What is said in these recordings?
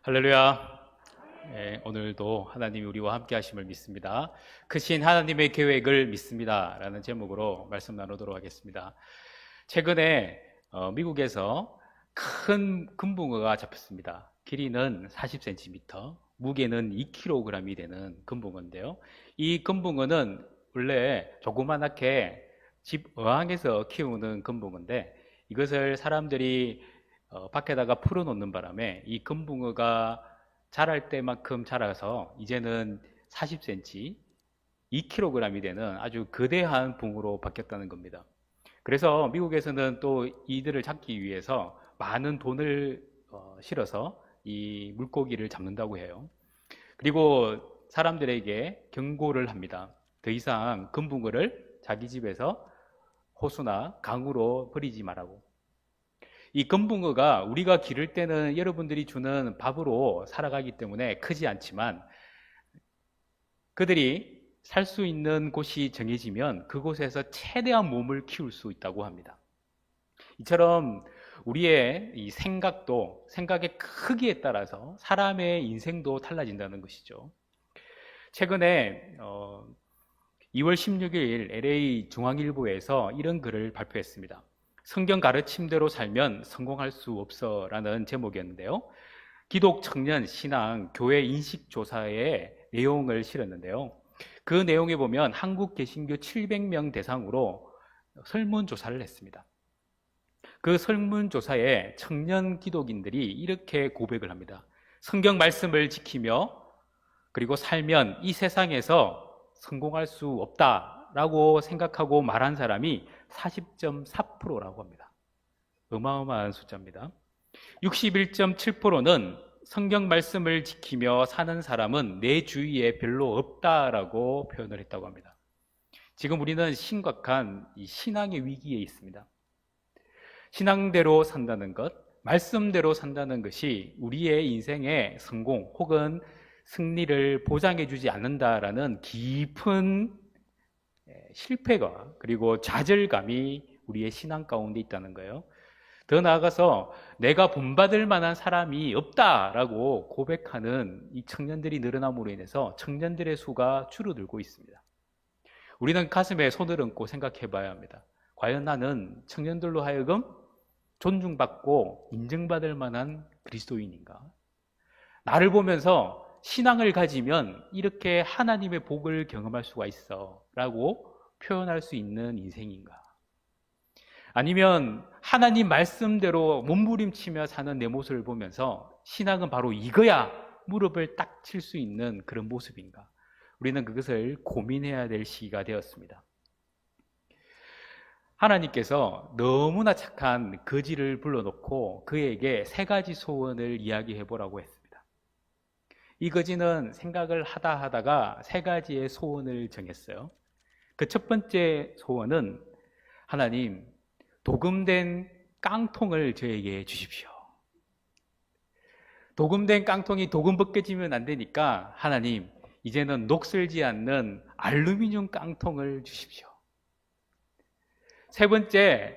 할렐루야. 오늘도 하나님이 우리와 함께 하심을 믿습니다. 크신 하나님의 계획을 믿습니다. 라는 제목으로 말씀 나누도록 하겠습니다. 최근에 미국에서 큰 금붕어가 잡혔습니다. 길이는 40cm, 무게는 2kg이 되는 금붕어인데요. 이 금붕어는 원래 조그맣게 집 어항에서 키우는 금붕어인데 이것을 사람들이 밖에다가 풀어놓는 바람에 이 금붕어가 자랄 때만큼 자라서 이제는 40cm, 2kg이 되는 아주 거대한 붕어로 바뀌었다는 겁니다. 그래서 미국에서는 또 이들을 잡기 위해서 많은 돈을 실어서 이 물고기를 잡는다고 해요. 그리고 사람들에게 경고를 합니다. 더 이상 금붕어를 자기 집에서 호수나 강으로 버리지 말라고. 이 금붕어가 우리가 기를 때는 여러분들이 주는 밥으로 살아가기 때문에 크지 않지만 그들이 살 수 있는 곳이 정해지면 그곳에서 최대한 몸을 키울 수 있다고 합니다. 이처럼 우리의 이 생각의 크기에 따라서 사람의 인생도 달라진다는 것이죠. 최근에 2월 16일 LA 중앙일보에서 이런 글을 발표했습니다. 성경 가르침대로 살면 성공할 수 없어 라는 제목이었는데요. 기독 청년 신앙 교회 인식 조사의 내용을 실었는데요. 그 내용에 보면 한국 개신교 700명 대상으로 설문조사를 했습니다. 그 설문조사에 청년 기독인들이 이렇게 고백을 합니다. 성경 말씀을 지키며 그리고 살면 이 세상에서 성공할 수 없다라고 생각하고 말한 사람이 40.4%라고 합니다. 어마어마한 숫자입니다. 61.7%는 성경 말씀을 지키며 사는 사람은 내 주위에 별로 없다라고 표현을 했다고 합니다. 지금 우리는 심각한 이 신앙의 위기에 있습니다. 신앙대로 산다는 것, 말씀대로 산다는 것이 우리의 인생의 성공 혹은 승리를 보장해 주지 않는다라는 깊은 실패가 그리고 좌절감이 우리의 신앙 가운데 있다는 거예요. 더 나아가서 내가 본받을 만한 사람이 없다라고 고백하는 이 청년들이 늘어남으로 인해서 청년들의 수가 줄어들고 있습니다. 우리는 가슴에 손을 얹고 생각해 봐야 합니다. 과연 나는 청년들로 하여금 존중받고 인정받을 만한 그리스도인인가? 나를 보면서 신앙을 가지면 이렇게 하나님의 복을 경험할 수가 있어 라고 표현할 수 있는 인생인가? 아니면 하나님 말씀대로 몸부림치며 사는 내 모습을 보면서 신앙은 바로 이거야 무릎을 딱 칠 수 있는 그런 모습인가? 우리는 그것을 고민해야 될 시기가 되었습니다. 하나님께서 너무나 착한 거지를 불러놓고 그에게 3가지 소원을 이야기해 보라고 했습니다. 이 거지는 생각을 하다가 3가지의 소원을 정했어요. 그 첫 번째 소원은 하나님, 도금된 깡통을 저에게 주십시오. 도금된 깡통이 도금 벗겨지면 안 되니까 하나님, 이제는 녹슬지 않는 알루미늄 깡통을 주십시오. 3번째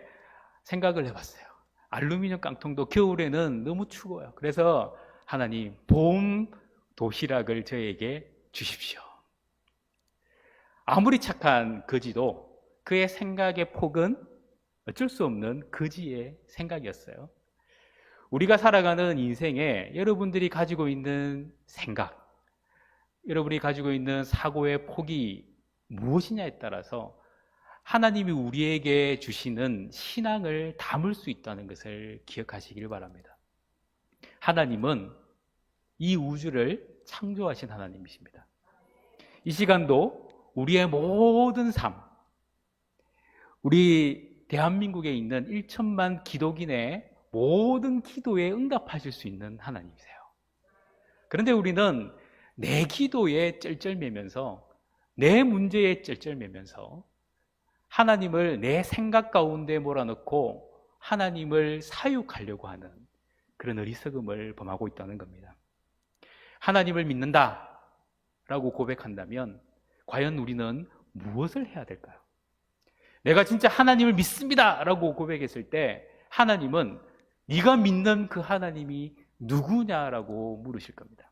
생각을 해봤어요. 알루미늄 깡통도 겨울에는 너무 추워요. 그래서 하나님, 봄 도시락을 저에게 주십시오. 아무리 착한 거지도 그의 생각의 폭은 어쩔 수 없는 거지의 생각이었어요. 우리가 살아가는 인생에 여러분들이 가지고 있는 생각, 여러분이 가지고 있는 사고의 폭이 무엇이냐에 따라서 하나님이 우리에게 주시는 신앙을 담을 수 있다는 것을 기억하시길 바랍니다. 하나님은 이 우주를 창조하신 하나님이십니다. 이 시간도 우리의 모든 삶, 우리 대한민국에 있는 1천만 기독인의 모든 기도에 응답하실 수 있는 하나님이세요. 그런데 우리는 내 기도에 쩔쩔매면서 내 문제에 쩔쩔매면서 하나님을 내 생각 가운데 몰아넣고 하나님을 사육하려고 하는 그런 어리석음을 범하고 있다는 겁니다. 하나님을 믿는다라고 고백한다면 과연 우리는 무엇을 해야 될까요? 내가 진짜 하나님을 믿습니다라고 고백했을 때 하나님은 네가 믿는 그 하나님이 누구냐라고 물으실 겁니다.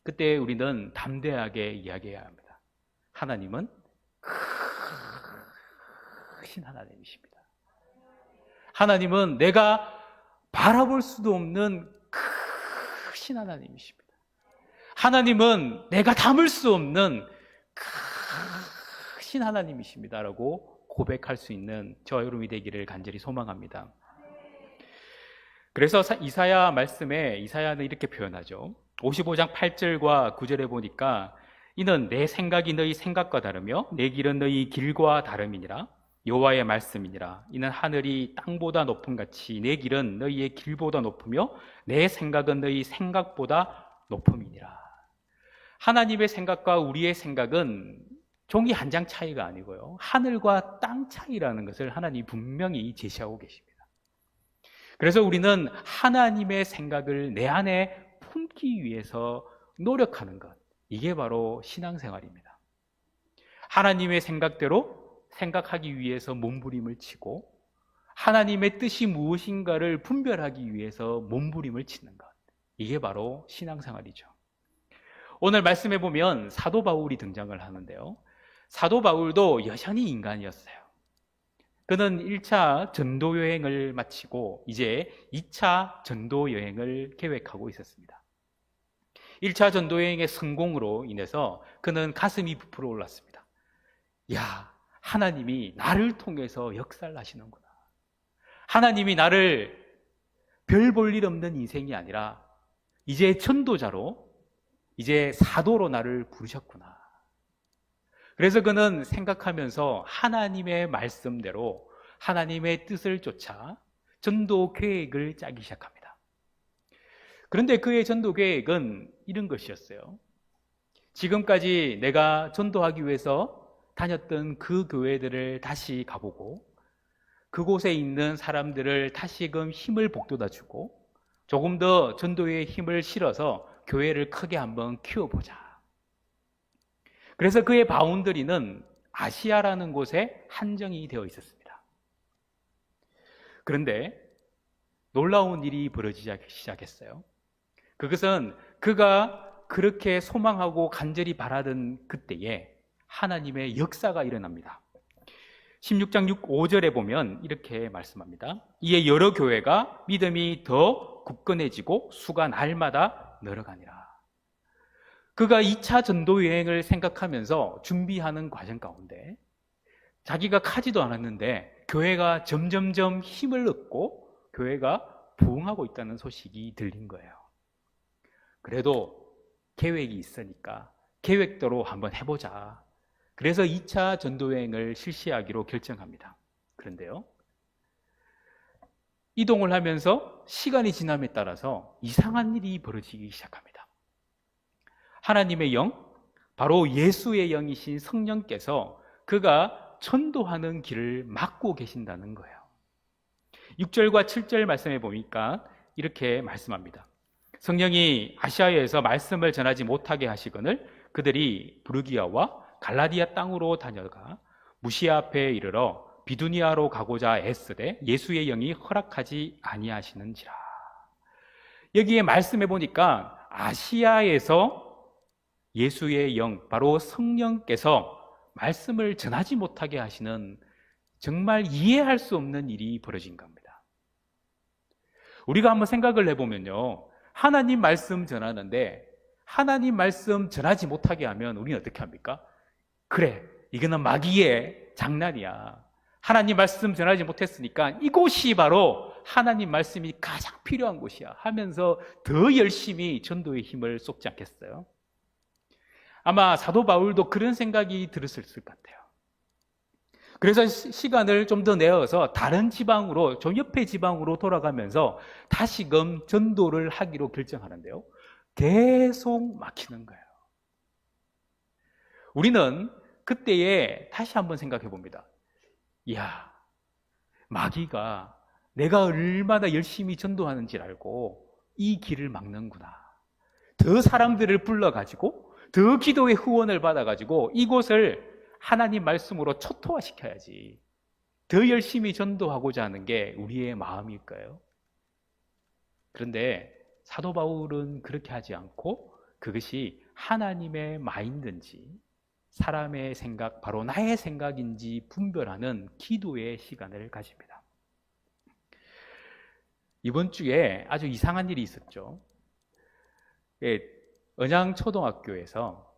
그때 우리는 담대하게 이야기해야 합니다. 하나님은 크신 하나님이십니다. 하나님은 내가 바라볼 수도 없는 크신 하나님이십니다. 하나님은 내가 담을 수 없는 크신 하나님이십니다라고 고백할 수 있는 저와 여러분이 되기를 간절히 소망합니다. 그래서 이사야 말씀에 이사야는 이렇게 표현하죠. 55장 8절과 9절에 보니까 이는 내 생각이 너희 생각과 다르며 내 길은 너희 길과 다름이니라. 여호와의 말씀이니라. 이는 하늘이 땅보다 높음 같이 내 길은 너희의 길보다 높으며 내 생각은 너희 생각보다 높음이니라. 하나님의 생각과 우리의 생각은 종이 한 장 차이가 아니고요, 하늘과 땅 차이라는 것을 하나님이 분명히 제시하고 계십니다. 그래서 우리는 하나님의 생각을 내 안에 품기 위해서 노력하는 것, 이게 바로 신앙생활입니다. 하나님의 생각대로 생각하기 위해서 몸부림을 치고 하나님의 뜻이 무엇인가를 분별하기 위해서 몸부림을 치는 것, 이게 바로 신앙생활이죠. 오늘 말씀해 보면 사도 바울이 등장을 하는데요, 사도 바울도 여전히 인간이었어요. 그는 1차 전도 여행을 마치고 이제 2차 전도 여행을 계획하고 있었습니다. 1차 전도 여행의 성공으로 인해서 그는 가슴이 부풀어 올랐습니다. 야, 하나님이 나를 통해서 역사를 하시는구나. 하나님이 나를 별 볼 일 없는 인생이 아니라 이제 전도자로, 이제 사도로 나를 부르셨구나. 그래서 그는 생각하면서 하나님의 말씀대로 하나님의 뜻을 쫓아 전도 계획을 짜기 시작합니다. 그런데 그의 전도 계획은 이런 것이었어요. 지금까지 내가 전도하기 위해서 다녔던 그 교회들을 다시 가보고 그곳에 있는 사람들을 다시금 힘을 북돋아주고 조금 더 전도에 힘을 실어서 교회를 크게 한번 키워보자. 그래서 그의 바운더리는 아시아라는 곳에 한정이 되어 있었습니다. 그런데 놀라운 일이 벌어지기 시작했어요. 그것은 그가 그렇게 소망하고 간절히 바라던 그때에 하나님의 역사가 일어납니다. 16장 5절에 보면 이렇게 말씀합니다. 이에 여러 교회가 믿음이 더 굳건해지고 수가 날마다 늘어가니라. 그가 2차 전도 여행을 생각하면서 준비하는 과정 가운데 자기가 가지도 않았는데 교회가 점점점 힘을 얻고 교회가 부흥하고 있다는 소식이 들린 거예요. 그래도 계획이 있으니까 계획대로 한번 해보자. 그래서 2차 전도 여행을 실시하기로 결정합니다. 그런데요, 이동을 하면서 시간이 지남에 따라서 이상한 일이 벌어지기 시작합니다. 하나님의 영, 바로 예수의 영이신 성령께서 그가 전도하는 길을 막고 계신다는 거예요. 6절과 7절 말씀해 보니까 이렇게 말씀합니다. 성령이 아시아에서 말씀을 전하지 못하게 하시거늘 그들이 부르기아와 갈라디아 땅으로 다녀가 무시아 앞에 이르러 비두니아로 가고자 애쓰되 예수의 영이 허락하지 아니하시는지라. 여기에 말씀해 보니까 아시아에서 예수의 영, 바로 성령께서 말씀을 전하지 못하게 하시는 정말 이해할 수 없는 일이 벌어진 겁니다. 우리가 한번 생각을 해보면요, 하나님 말씀 전하는데 하나님 말씀 전하지 못하게 하면 우리는 어떻게 합니까? 그래, 이거는 마귀의 장난이야. 하나님 말씀 전하지 못했으니까 이곳이 바로 하나님 말씀이 가장 필요한 곳이야 하면서 더 열심히 전도의 힘을 쏟지 않겠어요? 아마 사도 바울도 그런 생각이 들었을 것 같아요. 그래서 시간을 좀 더 내어서 다른 지방으로, 좀 옆에 지방으로 돌아가면서 다시금 전도를 하기로 결정하는데요, 계속 막히는 거예요. 우리는 그때에 다시 한번 생각해 봅니다. 이야, 마귀가 내가 얼마나 열심히 전도하는지를 알고 이 길을 막는구나. 더 사람들을 불러가지고 더 기도의 후원을 받아가지고 이곳을 하나님 말씀으로 초토화시켜야지. 더 열심히 전도하고자 하는 게 우리의 마음일까요? 그런데 사도 바울은 그렇게 하지 않고 그것이 하나님의 마인드인지 사람의 생각, 바로 나의 생각인지 분별하는 기도의 시간을 가집니다. 이번 주에 아주 이상한 일이 있었죠. 언양초등학교에서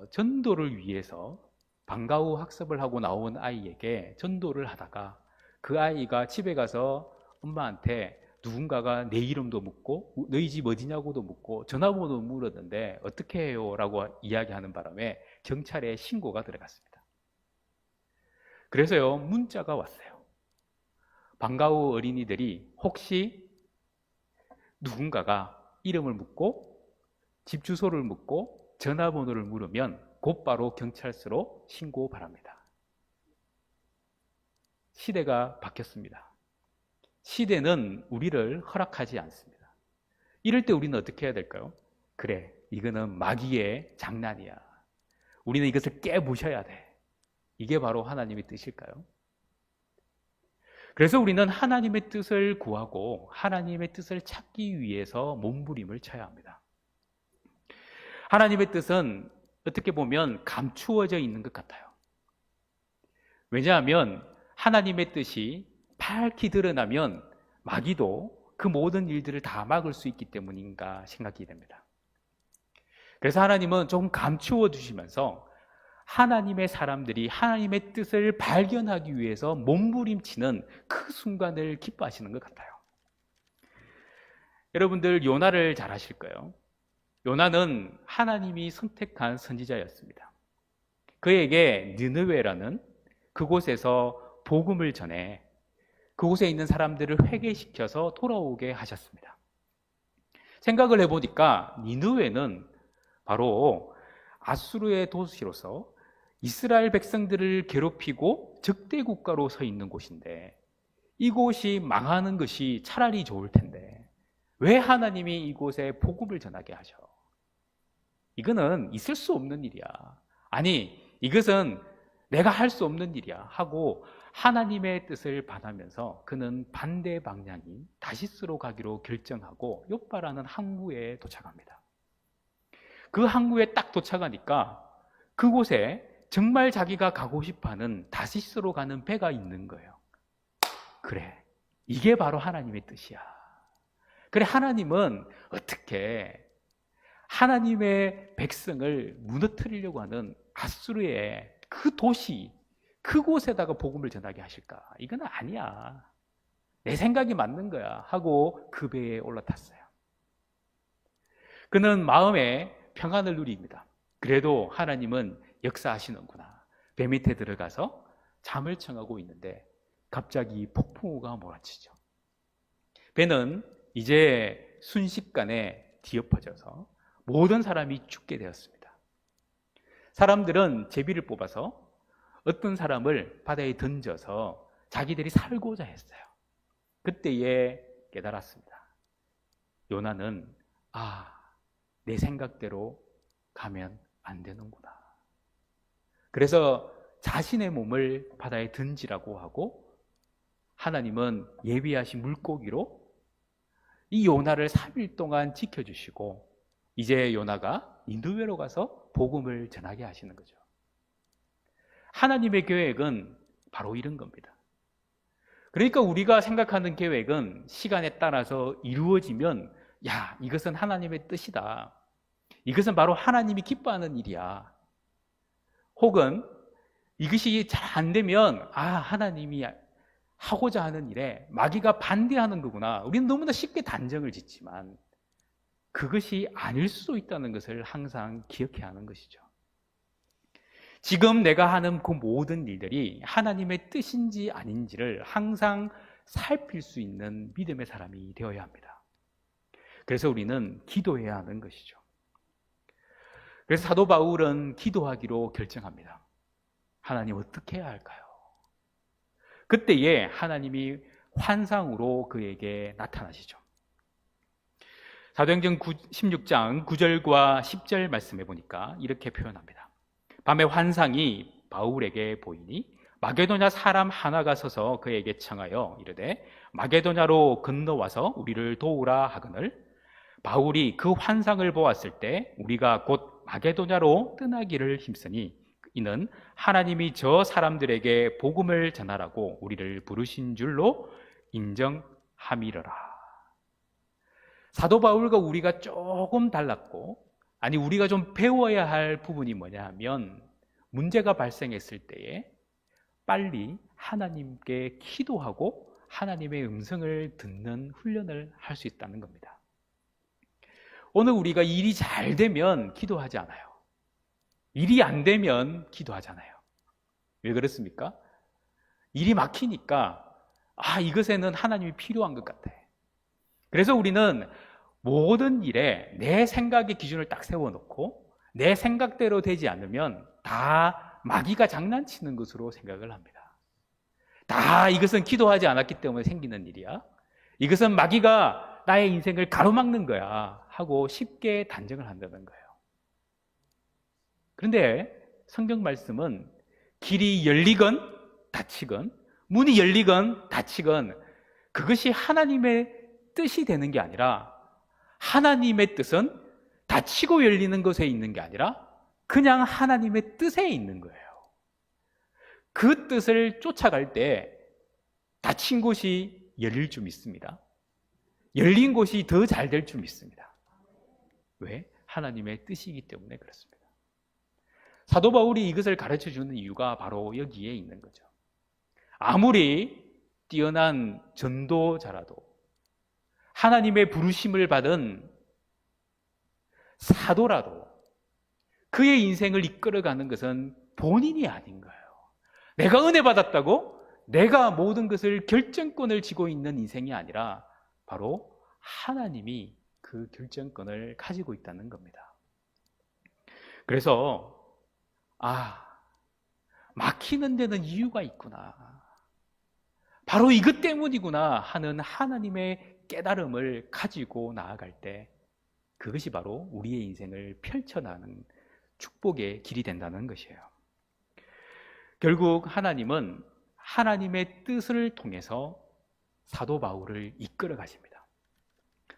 전도를 위해서 방과 후 학습을 하고 나온 아이에게 전도를 하다가 그 아이가 집에 가서 엄마한테 누군가가 내 이름도 묻고 너희 집 어디냐고도 묻고 전화번호도 물었는데 어떻게 해요? 라고 이야기하는 바람에 경찰에 신고가 들어갔습니다. 그래서요, 문자가 왔어요. 방과 후 어린이들이 혹시 누군가가 이름을 묻고 집 주소를 묻고 전화번호를 물으면 곧바로 경찰서로 신고 바랍니다. 시대가 바뀌었습니다. 시대는 우리를 허락하지 않습니다. 이럴 때 우리는 어떻게 해야 될까요? 그래, 이거는 마귀의 장난이야. 우리는 이것을 깨부셔야 돼. 이게 바로 하나님의 뜻일까요? 그래서 우리는 하나님의 뜻을 구하고 하나님의 뜻을 찾기 위해서 몸부림을 쳐야 합니다. 하나님의 뜻은 어떻게 보면 감추어져 있는 것 같아요. 왜냐하면 하나님의 뜻이 밝히 드러나면 마귀도 그 모든 일들을 다 막을 수 있기 때문인가 생각이 됩니다. 그래서 하나님은 조금 감추어 주시면서 하나님의 사람들이 하나님의 뜻을 발견하기 위해서 몸부림치는 그 순간을 기뻐하시는 것 같아요. 여러분들 요나를 잘 아실 거예요. 요나는 하나님이 선택한 선지자였습니다. 그에게 느느웨라는 그곳에서 복음을 전해 그곳에 있는 사람들을 회개시켜서 돌아오게 하셨습니다. 생각을 해보니까 니느웨는 바로 아수르의 도시로서 이스라엘 백성들을 괴롭히고 적대 국가로 서 있는 곳인데 이곳이 망하는 것이 차라리 좋을 텐데 왜 하나님이 이곳에 복음을 전하게 하셔? 이거는 있을 수 없는 일이야. 아니, 이것은 내가 할 수 없는 일이야 하고 하나님의 뜻을 받으면서 그는 반대 방향인 다시스로 가기로 결정하고 욥바라는 항구에 도착합니다. 그 항구에 딱 도착하니까 그곳에 정말 자기가 가고 싶어하는 다시스로 가는 배가 있는 거예요. 그래, 이게 바로 하나님의 뜻이야. 그래, 하나님은 어떻게 하나님의 백성을 무너뜨리려고 하는 아수르의 그 도시, 그곳에다가 복음을 전하게 하실까? 이건 아니야. 내 생각이 맞는 거야 하고 그 배에 올라탔어요. 그는 마음에 평안을 누립니다. 그래도 하나님은 역사하시는구나. 배 밑에 들어가서 잠을 청하고 있는데 갑자기 폭풍우가 몰아치죠. 배는 이제 순식간에 뒤엎어져서 모든 사람이 죽게 되었습니다. 사람들은 제비를 뽑아서 어떤 사람을 바다에 던져서 자기들이 살고자 했어요. 그때에 깨달았습니다. 요나는 내 생각대로 가면 안 되는구나. 그래서 자신의 몸을 바다에 던지라고 하고 하나님은 예비하신 물고기로 이 요나를 3일 동안 지켜주시고 이제 요나가 니느웨로 가서 복음을 전하게 하시는 거죠. 하나님의 계획은 바로 이런 겁니다. 그러니까 우리가 생각하는 계획은 시간에 따라서 이루어지면 이것은 하나님의 뜻이다. 이것은 바로 하나님이 기뻐하는 일이야. 혹은 이것이 잘 안 되면 하나님이 하고자 하는 일에 마귀가 반대하는 거구나. 우리는 너무나 쉽게 단정을 짓지만 그것이 아닐 수도 있다는 것을 항상 기억해야 하는 것이죠. 지금 내가 하는 그 모든 일들이 하나님의 뜻인지 아닌지를 항상 살필 수 있는 믿음의 사람이 되어야 합니다. 그래서 우리는 기도해야 하는 것이죠. 그래서 사도 바울은 기도하기로 결정합니다. 하나님 어떻게 해야 할까요? 그때에 하나님이 환상으로 그에게 나타나시죠. 사도행전 16장 9절과 10절 말씀해 보니까 이렇게 표현합니다. 밤에 환상이 바울에게 보이니 마게도냐 사람 하나가 서서 그에게 청하여 이르되 마게도냐로 건너와서 우리를 도우라 하거늘 바울이 그 환상을 보았을 때 우리가 곧 마게도냐로 떠나기를 힘쓰니 이는 하나님이 저 사람들에게 복음을 전하라고 우리를 부르신 줄로 인정함이러라. 사도 바울과 우리가 조금 달랐고, 아니 우리가 좀 배워야 할 부분이 뭐냐 하면, 문제가 발생했을 때에 빨리 하나님께 기도하고 하나님의 음성을 듣는 훈련을 할 수 있다는 겁니다. 오늘 우리가 일이 잘 되면 기도하지 않아요. 일이 안 되면 기도하잖아요. 왜 그렇습니까? 일이 막히니까 이것에는 하나님이 필요한 것 같아. 그래서 우리는 모든 일에 내 생각의 기준을 딱 세워놓고 내 생각대로 되지 않으면 다 마귀가 장난치는 것으로 생각을 합니다. 다 이것은 기도하지 않았기 때문에 생기는 일이야. 이것은 마귀가 나의 인생을 가로막는 거야 하고 쉽게 단정을 한다는 거예요. 그런데 성경 말씀은 길이 열리건 닫히건, 문이 열리건 닫히건 그것이 하나님의 뜻이 되는 게 아니라, 하나님의 뜻은 닫히고 열리는 것에 있는 게 아니라 그냥 하나님의 뜻에 있는 거예요. 그 뜻을 쫓아갈 때 닫힌 곳이 열릴 줄 믿습니다. 열린 곳이 더 잘 될 줄 믿습니다. 왜? 하나님의 뜻이기 때문에 그렇습니다. 사도 바울이 이것을 가르쳐주는 이유가 바로 여기에 있는 거죠. 아무리 뛰어난 전도자라도, 하나님의 부르심을 받은 사도라도 그의 인생을 이끌어가는 것은 본인이 아닌 거예요. 내가 은혜 받았다고 내가 모든 것을 결정권을 쥐고 있는 인생이 아니라 바로 하나님이 그 결정권을 가지고 있다는 겁니다. 그래서 막히는 데는 이유가 있구나, 바로 이것 때문이구나 하는 하나님의 깨달음을 가지고 나아갈 때 그것이 바로 우리의 인생을 펼쳐나가는 축복의 길이 된다는 것이에요. 결국 하나님은 하나님의 뜻을 통해서 사도 바울을 이끌어 가십니다.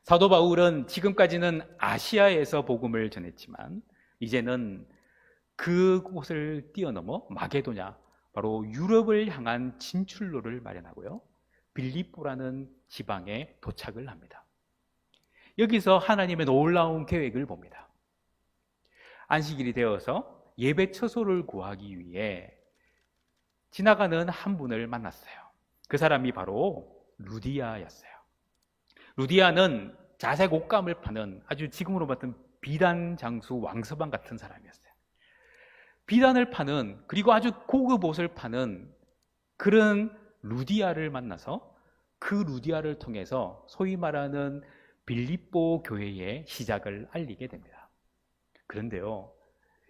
사도 바울은 지금까지는 아시아에서 복음을 전했지만 이제는 그곳을 뛰어넘어 마게도냐, 바로 유럽을 향한 진출로를 마련하고요, 빌립보라는 지방에 도착을 합니다. 여기서 하나님의 놀라운 계획을 봅니다. 안식일이 되어서 예배 처소를 구하기 위해 지나가는 한 분을 만났어요. 그 사람이 바로 루디아였어요. 루디아는 자색 옷감을 파는 아주 지금으로 봤던 비단 장수 왕서방 같은 사람이었어요. 비단을 파는, 그리고 아주 고급 옷을 파는 그런 루디아를 만나서 그 루디아를 통해서 소위 말하는 빌립보 교회의 시작을 알리게 됩니다. 그런데요,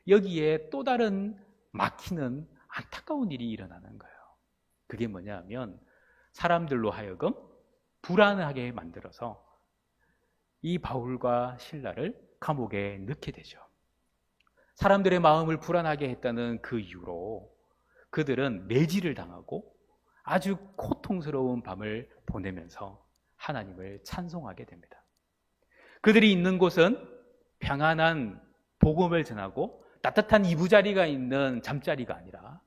여기에 또 다른 막히는 안타까운 일이 일어나는 거예요. 그게 뭐냐면 사람들로 하여금 불안하게 만들어서 이 바울과 실라를 감옥에 넣게 되죠. 사람들의 마음을 불안하게 했다는 그 이유로 그들은 매질을 당하고 아주 고통스러운 밤을 보내면서 하나님을 찬송하게 됩니다. 그들이 있는 곳은 평안한 복음을 전하고 따뜻한 이부자리가 있는 잠자리가 아니라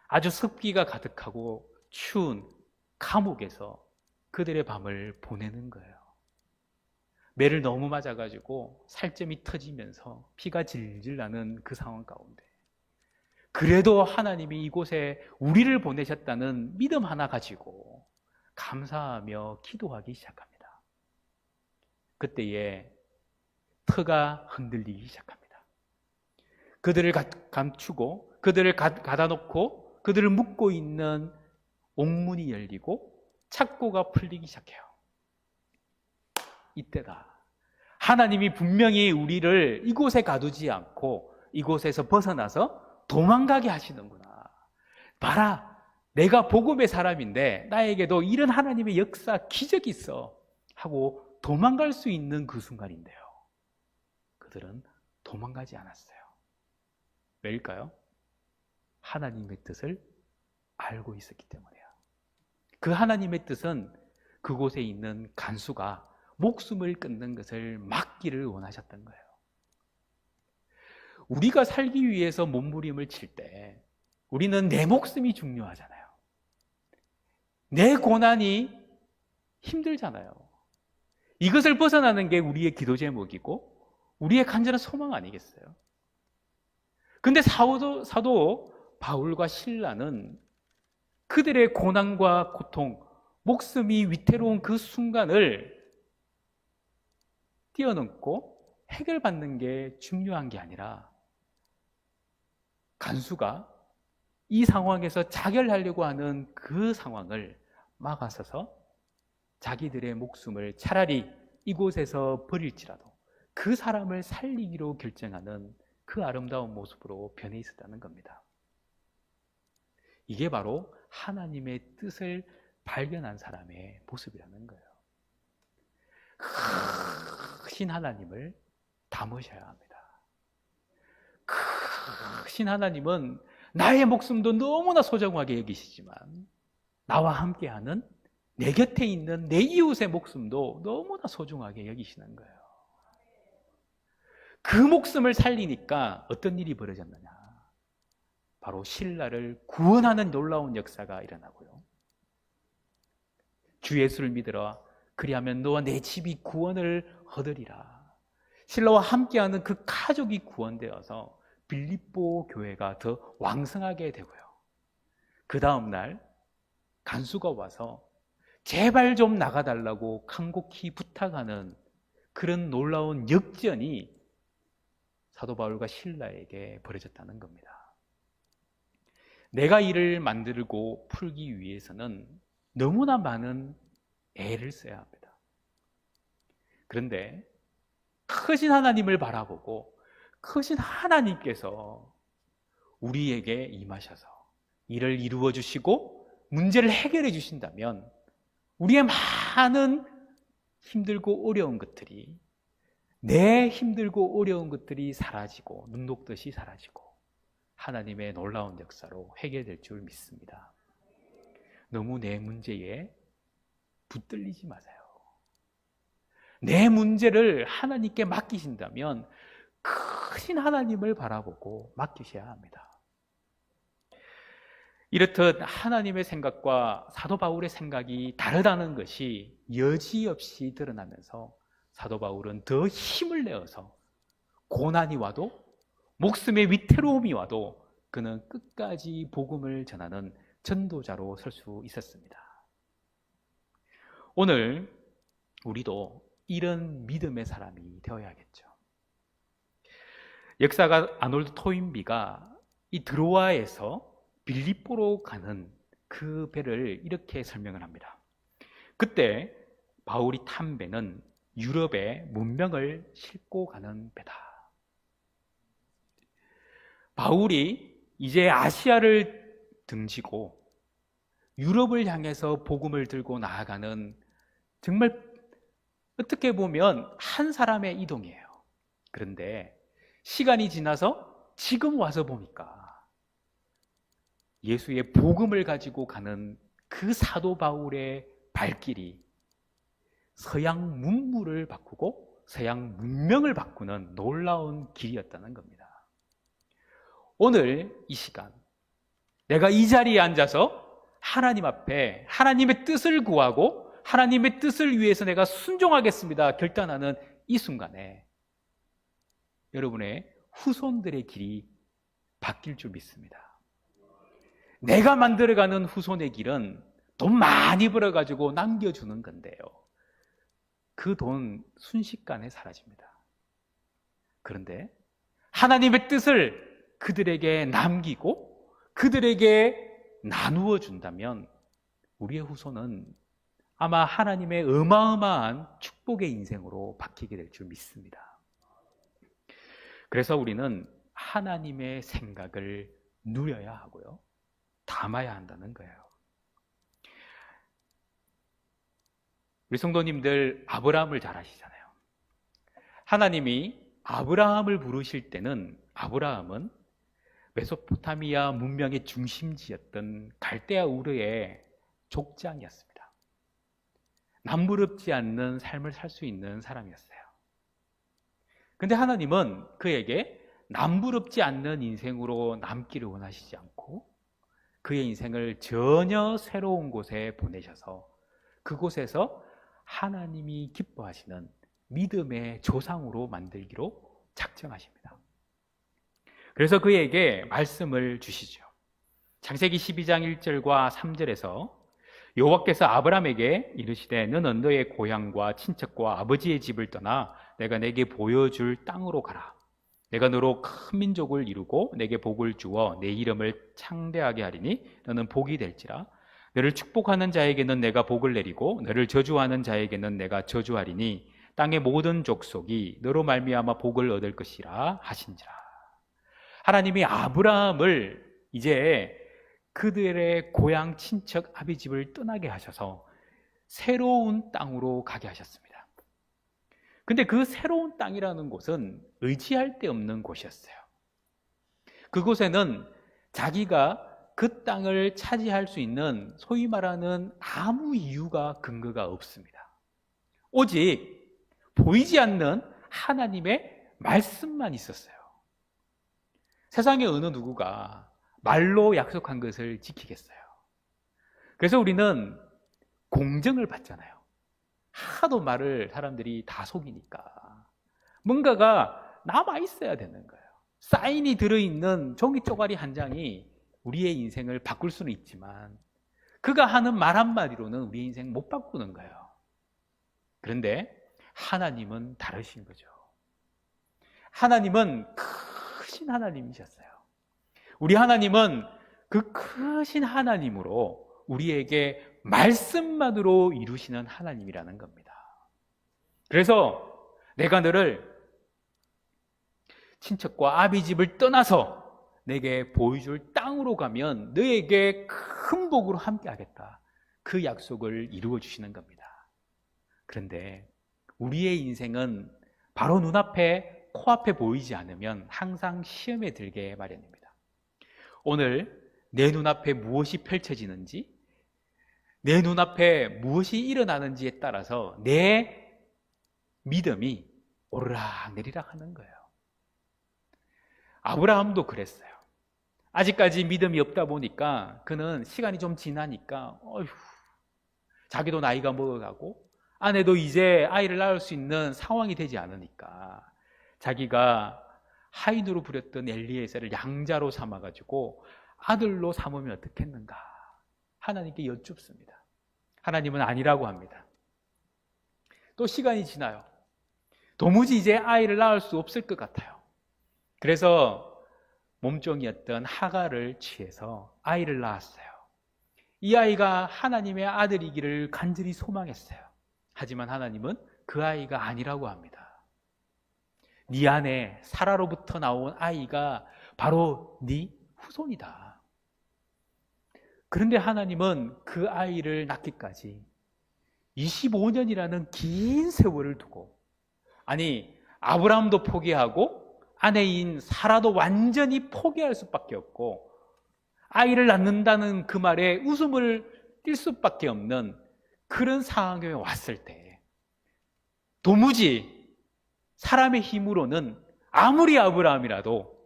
아주 습기가 가득하고 추운 감옥에서 그들의 밤을 보내는 거예요. 매를 너무 맞아가지고 살점이 터지면서 피가 질질 나는 그 상황 가운데 그래도 하나님이 이곳에 우리를 보내셨다는 믿음 하나 가지고 감사하며 기도하기 시작합니다. 그때에 터가 흔들리기 시작합니다. 그들을 감추고 그들을 가다 놓고 그들을 묶고 있는 옥문이 열리고 착고가 풀리기 시작해요. 이때다. 하나님이 분명히 우리를 이곳에 가두지 않고 이곳에서 벗어나서 도망가게 하시는구나. 봐라, 내가 복음의 사람인데 나에게도 이런 하나님의 역사, 기적이 있어 하고 도망갈 수 있는 그 순간인데요, 그들은 도망가지 않았어요. 왜일까요? 하나님의 뜻을 알고 있었기 때문이에요. 그 하나님의 뜻은 그곳에 있는 간수가 목숨을 끊는 것을 막기를 원하셨던 거예요. 우리가 살기 위해서 몸부림을 칠 때 우리는 내 목숨이 중요하잖아요. 내 고난이 힘들잖아요. 이것을 벗어나는 게 우리의 기도 제목이고 우리의 간절한 소망 아니겠어요? 근데 사도 바울과 실라는 그들의 고난과 고통, 목숨이 위태로운 그 순간을 뛰어넘고 해결받는 게 중요한 게 아니라 간수가 이 상황에서 자결하려고 하는 그 상황을 막아서서 자기들의 목숨을 차라리 이곳에서 버릴지라도 그 사람을 살리기로 결정하는 그 아름다운 모습으로 변해 있었다는 겁니다. 이게 바로 하나님의 뜻을 발견한 사람의 모습이라는 거예요. 크신 하나님을 담으셔야 합니다. 크신 하나님은 나의 목숨도 너무나 소중하게 여기시지만 나와 함께하는 내 곁에 있는 내 이웃의 목숨도 너무나 소중하게 여기시는 거예요. 그 목숨을 살리니까 어떤 일이 벌어졌느냐? 바로 실라를 구원하는 놀라운 역사가 일어나고요. 주 예수를 믿으라. 그리하면 너와 내 집이 구원을 얻으리라. 실라와 함께하는 그 가족이 구원되어서 빌립보 교회가 더 왕성하게 되고요. 그 다음 날 간수가 와서 제발 좀 나가달라고 간곡히 부탁하는 그런 놀라운 역전이 사도 바울과 실라에게 벌어졌다는 겁니다. 내가 이를 만들고 풀기 위해서는 너무나 많은 애를 써야 합니다. 그런데 크신 하나님을 바라보고 크신 하나님께서 우리에게 임하셔서 일을 이루어 주시고 문제를 해결해 주신다면 우리의 많은 힘들고 어려운 것들이 내 힘들고 어려운 것들이 사라지고 눈 녹듯이 사라지고 하나님의 놀라운 역사로 해결될 줄 믿습니다. 너무 내 문제에 붙들리지 마세요. 내 문제를 하나님께 맡기신다면 크신 하나님을 바라보고 맡기셔야 합니다. 이렇듯 하나님의 생각과 사도 바울의 생각이 다르다는 것이 여지없이 드러나면서 사도 바울은 더 힘을 내어서 고난이 와도 목숨의 위태로움이 와도 그는 끝까지 복음을 전하는 전도자로 설 수 있었습니다. 오늘 우리도 이런 믿음의 사람이 되어야겠죠. 역사가 아놀드 토인비가 이 드로아에서 빌립보로 가는 그 배를 이렇게 설명을 합니다. 그때 바울이 탄 배는 유럽의 문명을 싣고 가는 배다. 바울이 이제 아시아를 등지고 유럽을 향해서 복음을 들고 나아가는 정말 어떻게 보면 한 사람의 이동이에요. 그런데 시간이 지나서 지금 와서 보니까 예수의 복음을 가지고 가는 그 사도 바울의 발길이 서양 문물을 바꾸고 서양 문명을 바꾸는 놀라운 길이었다는 겁니다. 오늘 이 시간 내가 이 자리에 앉아서 하나님 앞에 하나님의 뜻을 구하고 하나님의 뜻을 위해서 내가 순종하겠습니다 결단하는 이 순간에 여러분의 후손들의 길이 바뀔 줄 믿습니다. 내가 만들어가는 후손의 길은 돈 많이 벌어가지고 남겨주는 건데요. 그 돈 순식간에 사라집니다. 그런데 하나님의 뜻을 그들에게 남기고 그들에게 나누어 준다면 우리의 후손은 아마 하나님의 어마어마한 축복의 인생으로 바뀌게 될 줄 믿습니다. 그래서 우리는 하나님의 생각을 누려야 하고요. 담아야 한다는 거예요. 우리 성도님들 아브라함을 잘 아시잖아요. 하나님이 아브라함을 부르실 때는 아브라함은 메소포타미아 문명의 중심지였던 갈대아 우르의 족장이었습니다. 남부럽지 않는 삶을 살 수 있는 사람이었어요. 근데 하나님은 그에게 남부럽지 않는 인생으로 남기를 원하시지 않고 그의 인생을 전혀 새로운 곳에 보내셔서 그곳에서 하나님이 기뻐하시는 믿음의 조상으로 만들기로 작정하십니다. 그래서 그에게 말씀을 주시죠. 창세기 12장 1절과 3절에서 여호와께서 아브라함에게 이르시되 너는 너의 고향과 친척과 아버지의 집을 떠나 내가 내게 보여줄 땅으로 가라. 내가 너로 큰 민족을 이루고 내게 복을 주어 내 이름을 창대하게 하리니 너는 복이 될지라. 너를 축복하는 자에게는 내가 복을 내리고 너를 저주하는 자에게는 내가 저주하리니 땅의 모든 족속이 너로 말미암아 복을 얻을 것이라 하신지라. 하나님이 아브라함을 이제 그들의 고향 친척 아비집을 떠나게 하셔서 새로운 땅으로 가게 하셨습니다. 근데 그 새로운 땅이라는 곳은 의지할 데 없는 곳이었어요. 그곳에는 자기가 그 땅을 차지할 수 있는 소위 말하는 아무 이유가 근거가 없습니다. 오직 보이지 않는 하나님의 말씀만 있었어요. 세상에 어느 누구가 말로 약속한 것을 지키겠어요. 그래서 우리는 공정을 받잖아요. 하도 말을 사람들이 다 속이니까 뭔가가 남아 있어야 되는 거예요. 사인이 들어있는 종이 쪼가리 한 장이 우리의 인생을 바꿀 수는 있지만 그가 하는 말 한마디로는 우리의 인생 못 바꾸는 거예요. 그런데 하나님은 다르신 거죠. 하나님은 크신 하나님이셨어요. 우리 하나님은 그 크신 하나님으로 우리에게 말씀만으로 이루시는 하나님이라는 겁니다. 그래서 내가 너를 친척과 아비집을 떠나서 내게 보여줄 땅으로 가면 너에게 큰 복으로 함께 하겠다. 그 약속을 이루어 주시는 겁니다. 그런데 우리의 인생은 바로 눈앞에 코앞에 보이지 않으면 항상 시험에 들게 마련입니다. 오늘 내 눈앞에 무엇이 펼쳐지는지 내 눈앞에 무엇이 일어나는지에 따라서 내 믿음이 오르락 내리락 하는 거예요. 아브라함도 그랬어요. 아직까지 믿음이 없다 보니까 그는 시간이 좀 지나니까 자기도 나이가 먹어가고 아내도 이제 아이를 낳을 수 있는 상황이 되지 않으니까 자기가 하인으로 부렸던 엘리에셀을 양자로 삼아가지고 아들로 삼으면 어떻겠는가 하나님께 여쭙습니다. 하나님은 아니라고 합니다. 또 시간이 지나요. 도무지 이제 아이를 낳을 수 없을 것 같아요. 그래서 몸종이었던 하갈을 취해서 아이를 낳았어요. 이 아이가 하나님의 아들이기를 간절히 소망했어요. 하지만 하나님은 그 아이가 아니라고 합니다. 네 안에 사라로부터 나온 아이가 바로 네 후손이다. 그런데 하나님은 그 아이를 낳기까지 25년이라는 긴 세월을 두고 아브라함도 포기하고 아내인 사라도 완전히 포기할 수밖에 없고 아이를 낳는다는 그 말에 웃음을 띌 수밖에 없는 그런 상황에 왔을 때 도무지 사람의 힘으로는 아무리 아브라함이라도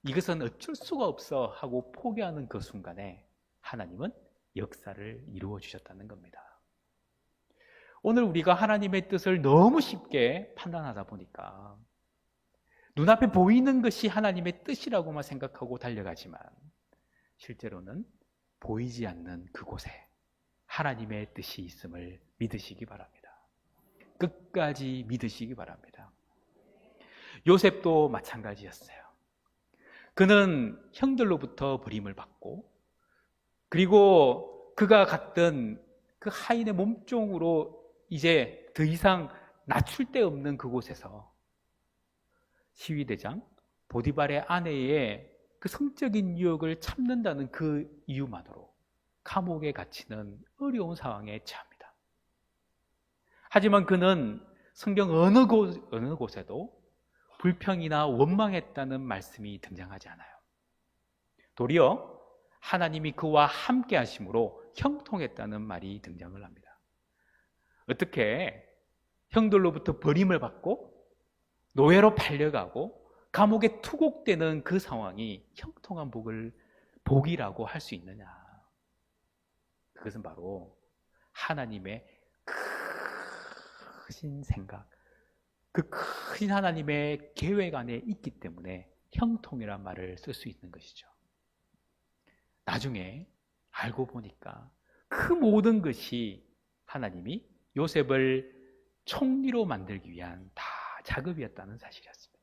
이것은 어쩔 수가 없어 하고 포기하는 그 순간에 하나님은 역사를 이루어 주셨다는 겁니다. 오늘 우리가 하나님의 뜻을 너무 쉽게 판단하다 보니까 눈앞에 보이는 것이 하나님의 뜻이라고만 생각하고 달려가지만 실제로는 보이지 않는 그곳에 하나님의 뜻이 있음을 믿으시기 바랍니다. 끝까지 믿으시기 바랍니다. 요셉도 마찬가지였어요. 그는 형들로부터 버림을 받고 그리고 그가 갔던 그 하인의 몸종으로 이제 더 이상 낮출 데 없는 그곳에서 시위대장 보디발의 아내의 그 성적인 유혹을 참는다는 그 이유만으로 감옥에 갇히는 어려운 상황에 처합니다. 하지만 그는 성경 어느 곳에도 불평이나 원망했다는 말씀이 등장하지 않아요. 도리어 하나님이 그와 함께 하심으로 형통했다는 말이 등장을 합니다. 어떻게 형들로부터 버림을 받고 노예로 팔려가고 감옥에 투옥되는 그 상황이 형통한 복이라고 할 수 있느냐? 그것은 바로 하나님의 크신 생각, 그 크신 하나님의 계획 안에 있기 때문에 형통이란 말을 쓸 수 있는 것이죠. 나중에 알고 보니까 그 모든 것이 하나님이 요셉을 총리로 만들기 위한 다 작업이었다는 사실이었습니다.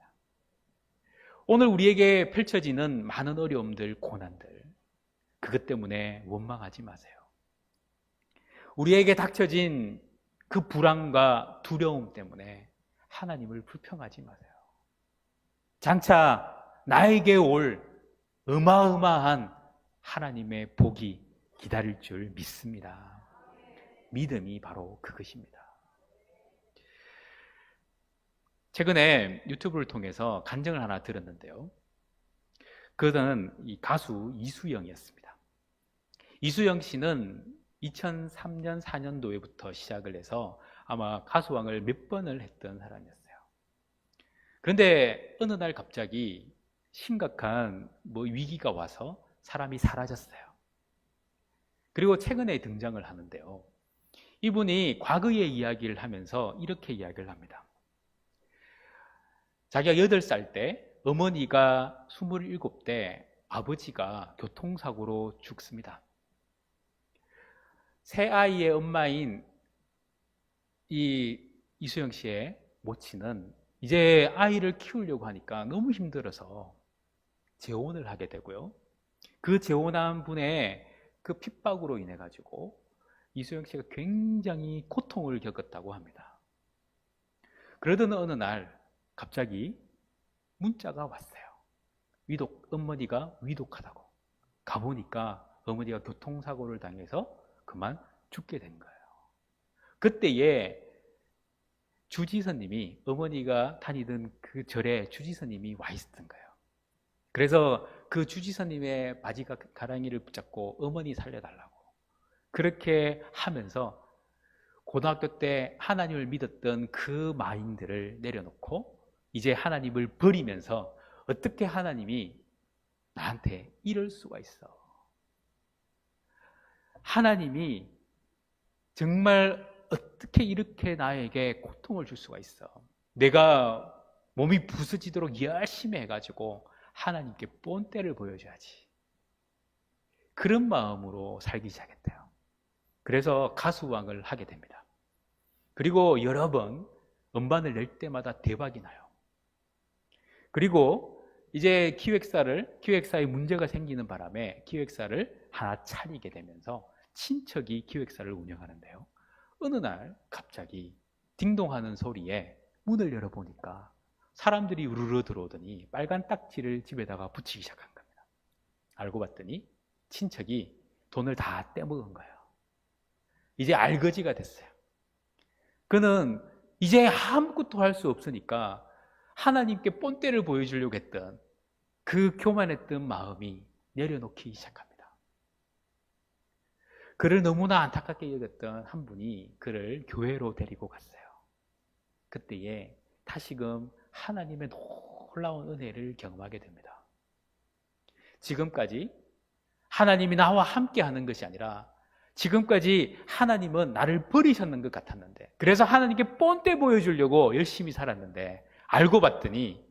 오늘 우리에게 펼쳐지는 많은 어려움들, 고난들, 그것 때문에 원망하지 마세요. 우리에게 닥쳐진 그 불안과 두려움 때문에 하나님을 불평하지 마세요. 장차 나에게 올 어마어마한 하나님의 복이 기다릴 줄 믿습니다. 믿음이 바로 그것입니다. 최근에 유튜브를 통해서 간증을 하나 들었는데요. 그는 이 가수 이수영이었습니다. 이수영 씨는 2003년, 4년도에부터 시작을 해서 아마 가수왕을 몇 번을 했던 사람이었어요. 그런데 어느 날 갑자기 심각한 위기가 와서 사람이 사라졌어요. 그리고 최근에 등장을 하는데요. 이분이 과거의 이야기를 하면서 이렇게 이야기를 합니다. 자기가 8살 때 어머니가 27대, 아버지가 교통사고로 죽습니다. 세 아이의 엄마인 이수영 씨의 모친은 이제 아이를 키우려고 하니까 너무 힘들어서 재혼을 하게 되고요. 그 재혼한 분의 그 핍박으로 인해 가지고 이수영 씨가 굉장히 고통을 겪었다고 합니다. 그러던 어느 날 갑자기 문자가 왔어요. 어머니가 위독하다고. 가보니까 어머니가 교통사고를 당해서 그만 죽게 된 거예요. 그때에 주지사님이, 어머니가 다니던 그 절에 주지사님이 와 있었던 거예요. 그래서 그 주지사님의 가랑이를 붙잡고 어머니 살려달라고 그렇게 하면서 고등학교 때 하나님을 믿었던 그 마인드를 내려놓고 이제 하나님을 버리면서 어떻게 하나님이 나한테 이럴 수가 있어. 하나님이 정말 어떻게 이렇게 나에게 고통을 줄 수가 있어. 내가 몸이 부서지도록 열심히 해가지고 하나님께 본때를 보여줘야지. 그런 마음으로 살기 시작했대요. 그래서 가수왕을 하게 됩니다. 그리고 여러 번 음반을 낼 때마다 대박이 나요. 그리고 이제 기획사에 문제가 생기는 바람에 기획사를 하나 차리게 되면서 친척이 기획사를 운영하는데요. 어느 날 갑자기 딩동하는 소리에 문을 열어보니까 사람들이 우르르 들어오더니 빨간 딱지를 집에다가 붙이기 시작한 겁니다. 알고 봤더니 친척이 돈을 다 떼먹은 거예요. 이제 알거지가 됐어요. 그는 이제 아무것도 할 수 없으니까 하나님께 본때를 보여주려고 했던 그 교만했던 마음이 내려놓기 시작합니다. 그를 너무나 안타깝게 여겼던 한 분이 그를 교회로 데리고 갔어요. 그때에 다시금 하나님의 놀라운 은혜를 경험하게 됩니다. 지금까지 하나님이 나와 함께 하는 것이 아니라 지금까지 하나님은 나를 버리셨는 것 같았는데, 그래서 하나님께 본때 보여주려고 열심히 살았는데 알고 봤더니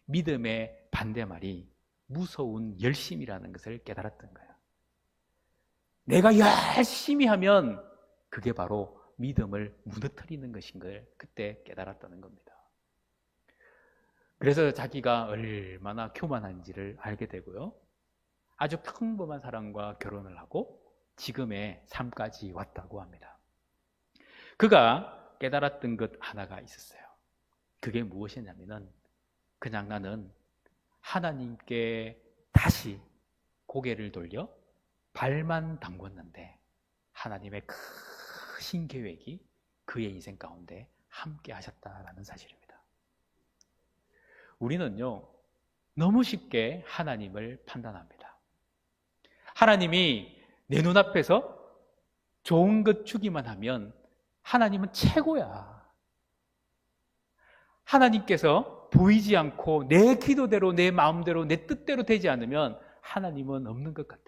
믿음의 반대말이 무서운 열심이라는 것을 깨달았던 거예요. 내가 열심히 하면 그게 바로 믿음을 무너뜨리는 것인 걸 그때 깨달았다는 겁니다. 그래서 자기가 얼마나 교만한지를 알게 되고요. 아주 평범한 사람과 결혼을 하고 지금의 삶까지 왔다고 합니다. 그가 깨달았던 것 하나가 있었어요. 그게 무엇이냐면은 그냥 나는 하나님께 다시 고개를 돌려 발만 담궜는데 하나님의 크신 계획이 그의 인생 가운데 함께 하셨다라는 사실입니다. 우리는요, 너무 쉽게 하나님을 판단합니다. 하나님이 내 눈앞에서 좋은 것 주기만 하면 하나님은 최고야. 하나님께서 보이지 않고 내 기도대로, 내 마음대로, 내 뜻대로 되지 않으면 하나님은 없는 것 같아.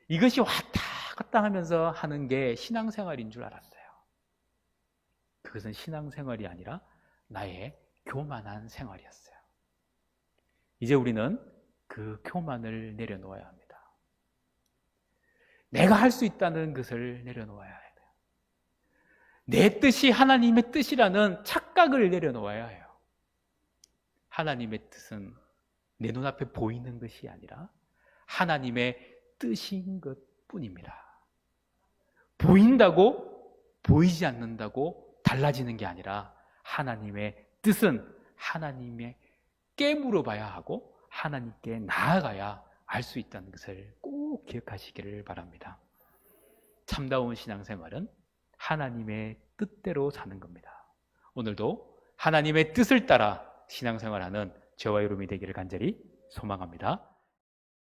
이것이 왔다 갔다 하면서 하는 게 신앙생활인 줄 알았어요. 그것은 신앙생활이 아니라 나의 교만한 생활이었어요. 이제 우리는 그 교만을 내려놓아야 합니다. 내가 할 수 있다는 것을 내려놓아야 해요. 내 뜻이 하나님의 뜻이라는 착각을 내려놓아야 해요. 하나님의 뜻은 내 눈앞에 보이는 것이 아니라 하나님의 뜻인 것뿐입니다. 보인다고 보이지 않는다고 달라지는 게 아니라 하나님의 뜻은 하나님의 깨물어봐야 하고 하나님께 나아가야 알 수 있다는 것을 꼭 기억하시기를 바랍니다. 참다운 신앙생활은 하나님의 뜻대로 사는 겁니다. 오늘도 하나님의 뜻을 따라 신앙생활하는 저와 여러분이 되기를 간절히 소망합니다.